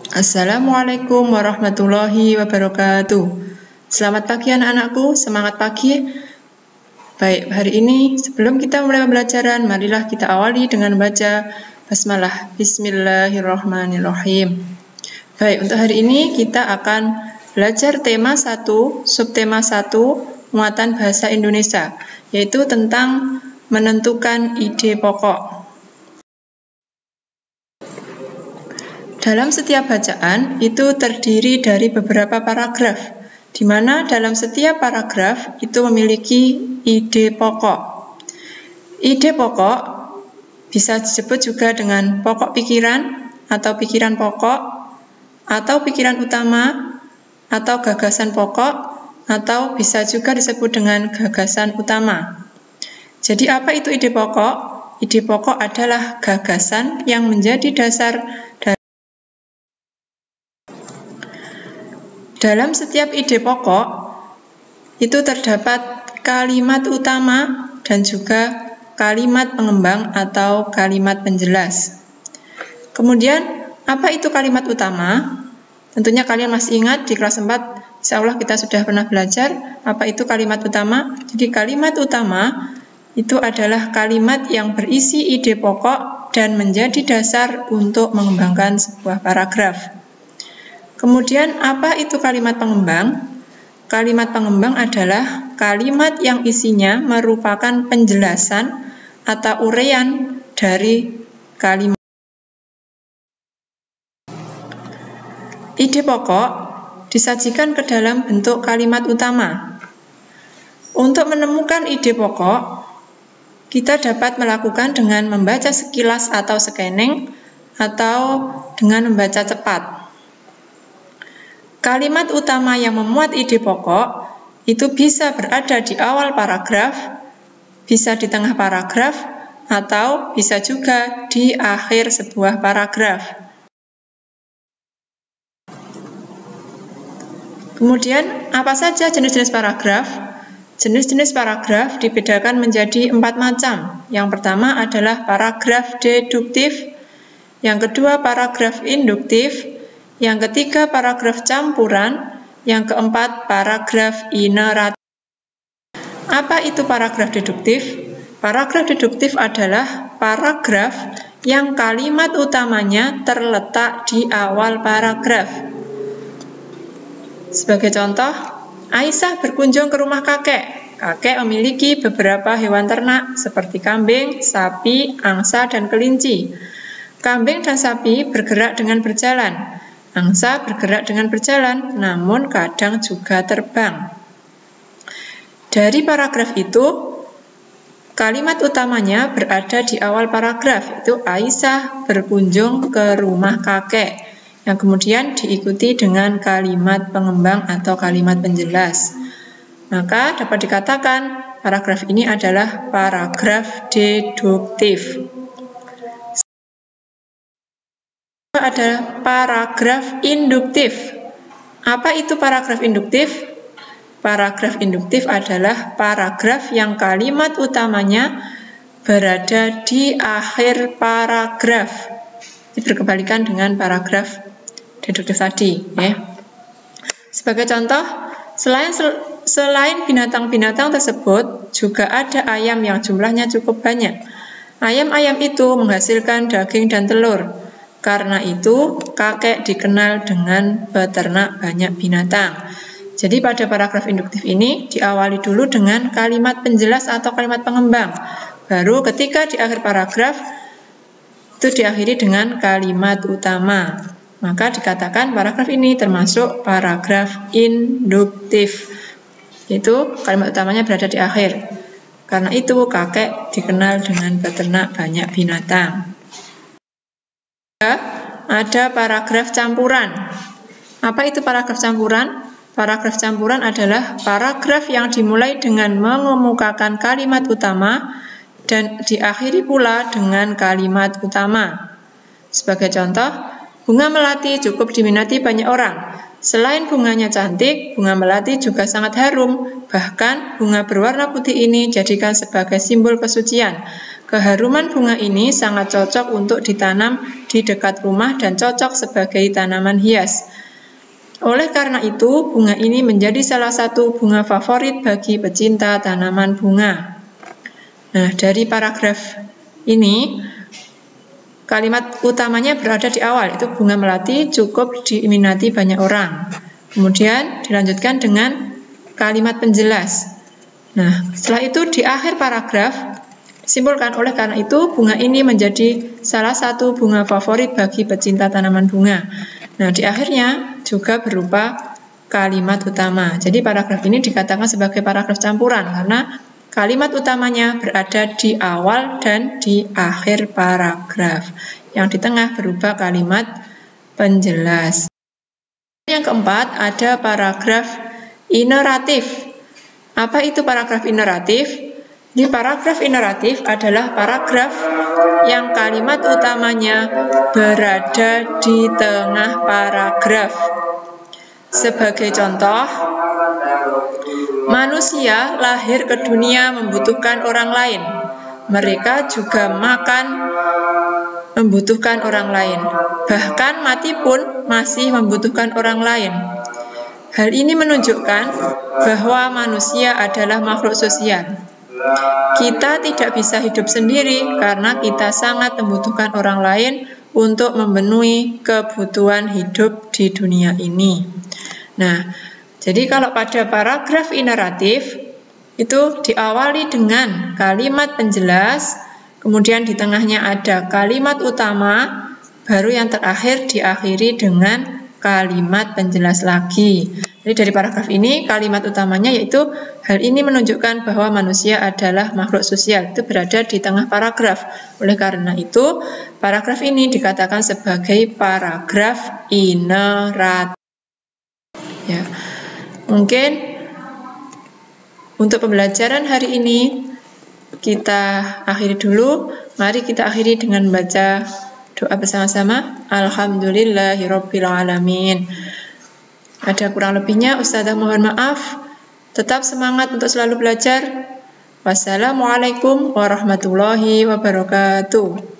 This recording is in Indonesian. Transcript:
Assalamualaikum warahmatullahi wabarakatuh. Selamat pagi anak-anakku, semangat pagi. Baik, hari ini sebelum kita mulai pembelajaran, marilah kita awali dengan membaca basmalah. Bismillahirrahmanirrahim. Baik, untuk hari ini kita akan belajar tema 1, subtema 1, muatan bahasa Indonesia, yaitu tentang menentukan ide pokok. Dalam setiap bacaan itu terdiri dari beberapa paragraf, di mana dalam setiap paragraf itu memiliki ide pokok. Ide pokok bisa disebut juga dengan pokok pikiran atau pikiran pokok, atau pikiran utama, atau gagasan pokok, atau bisa juga disebut dengan gagasan utama. Jadi apa itu ide pokok? Ide pokok adalah gagasan yang menjadi dasar dalam setiap ide pokok itu terdapat kalimat utama dan juga kalimat pengembang atau kalimat penjelas. Kemudian, apa itu kalimat utama? Tentunya kalian masih ingat di kelas 4, insya Allah kita sudah pernah belajar apa itu kalimat utama. Jadi kalimat utama itu adalah kalimat yang berisi ide pokok dan menjadi dasar untuk mengembangkan sebuah paragraf. Kemudian, apa itu kalimat pengembang? Kalimat pengembang adalah kalimat yang isinya merupakan penjelasan atau uraian dari kalimat. Ide pokok disajikan ke dalam bentuk kalimat utama. Untuk menemukan ide pokok, kita dapat melakukan dengan membaca sekilas atau scanning, atau dengan membaca cepat. Kalimat utama yang memuat ide pokok itu bisa berada di awal paragraf, bisa di tengah paragraf, atau bisa juga di akhir sebuah paragraf. Kemudian, apa saja jenis-jenis paragraf? Jenis-jenis paragraf dibedakan menjadi 4 macam. Yang pertama adalah paragraf deduktif, yang kedua paragraf induktif, yang ketiga paragraf campuran, yang keempat paragraf ineratif. Apa itu paragraf deduktif? Paragraf deduktif adalah paragraf yang kalimat utamanya terletak di awal paragraf. Sebagai contoh, Aisyah berkunjung ke rumah kakek. Kakek memiliki beberapa hewan ternak seperti kambing, sapi, angsa, dan kelinci. Kambing dan sapi bergerak dengan berjalan. Angsa bergerak dengan berjalan, namun kadang juga terbang. Dari paragraf itu, kalimat utamanya berada di awal paragraf, itu Aisyah berkunjung ke rumah kakek, yang kemudian diikuti dengan kalimat pengembang atau kalimat penjelas. Maka dapat dikatakan paragraf ini adalah paragraf deduktif. Ada paragraf induktif. Apa itu paragraf induktif? Paragraf induktif adalah paragraf yang kalimat utamanya berada di akhir paragraf. Ini berkebalikan dengan paragraf deduktif tadi, ya. Sebagai contoh, selain binatang-binatang tersebut, juga ada ayam yang jumlahnya cukup banyak. Ayam-ayam itu menghasilkan daging dan telur. Karena itu, kakek dikenal dengan peternak banyak binatang. Jadi pada paragraf induktif ini diawali dulu dengan kalimat penjelas atau kalimat pengembang. Baru ketika di akhir paragraf itu diakhiri dengan kalimat utama. Maka dikatakan paragraf ini termasuk paragraf induktif. Yaitu kalimat utamanya berada di akhir. Karena itu kakek dikenal dengan peternak banyak binatang. Ada paragraf campuran. Apa itu paragraf campuran? Paragraf campuran adalah paragraf yang dimulai dengan mengemukakan kalimat utama dan diakhiri pula dengan kalimat utama. Sebagai contoh, bunga melati cukup diminati banyak orang. Selain bunganya cantik, bunga melati juga sangat harum. Bahkan bunga berwarna putih ini dijadikan sebagai simbol kesucian. Keharuman bunga ini sangat cocok untuk ditanam di dekat rumah dan cocok sebagai tanaman hias. Oleh karena itu, bunga ini menjadi salah satu bunga favorit bagi pecinta tanaman bunga. Nah, dari paragraf ini, kalimat utamanya berada di awal, itu bunga melati cukup diminati banyak orang. Kemudian dilanjutkan dengan kalimat penjelas. Nah, setelah itu di akhir paragraf, simpulkan oleh karena itu bunga ini menjadi salah satu bunga favorit bagi pecinta tanaman bunga. Nah, di akhirnya juga berupa kalimat utama. Jadi paragraf ini dikatakan sebagai paragraf campuran karena kalimat utamanya berada di awal dan di akhir paragraf. Yang di tengah berupa kalimat penjelas. Yang keempat ada paragraf ineratif. Apa itu paragraf ineratif? Di paragraf ineratif adalah paragraf yang kalimat utamanya berada di tengah paragraf. Sebagai contoh, manusia lahir ke dunia membutuhkan orang lain. Mereka juga makan membutuhkan orang lain. Bahkan mati pun masih membutuhkan orang lain. Hal ini menunjukkan bahwa manusia adalah makhluk sosial. Kita tidak bisa hidup sendiri karena kita sangat membutuhkan orang lain untuk memenuhi kebutuhan hidup di dunia ini. Nah, jadi kalau pada paragraf ineratif itu diawali dengan kalimat penjelas, kemudian di tengahnya ada kalimat utama, baru yang terakhir diakhiri dengan kalimat penjelas lagi. Jadi dari paragraf ini kalimat utamanya yaitu hal ini menunjukkan bahwa manusia adalah makhluk sosial. Itu berada di tengah paragraf. Oleh karena itu paragraf ini dikatakan sebagai paragraf ineratif. Ya. Mungkin untuk pembelajaran hari ini kita akhiri dulu. Mari kita akhiri dengan membaca doa bersama-sama. Alhamdulillahirabbil alamin. Ada kurang lebihnya, Ustazah mohon maaf. Tetap semangat untuk selalu belajar. Wassalamualaikum warahmatullahi wabarakatuh.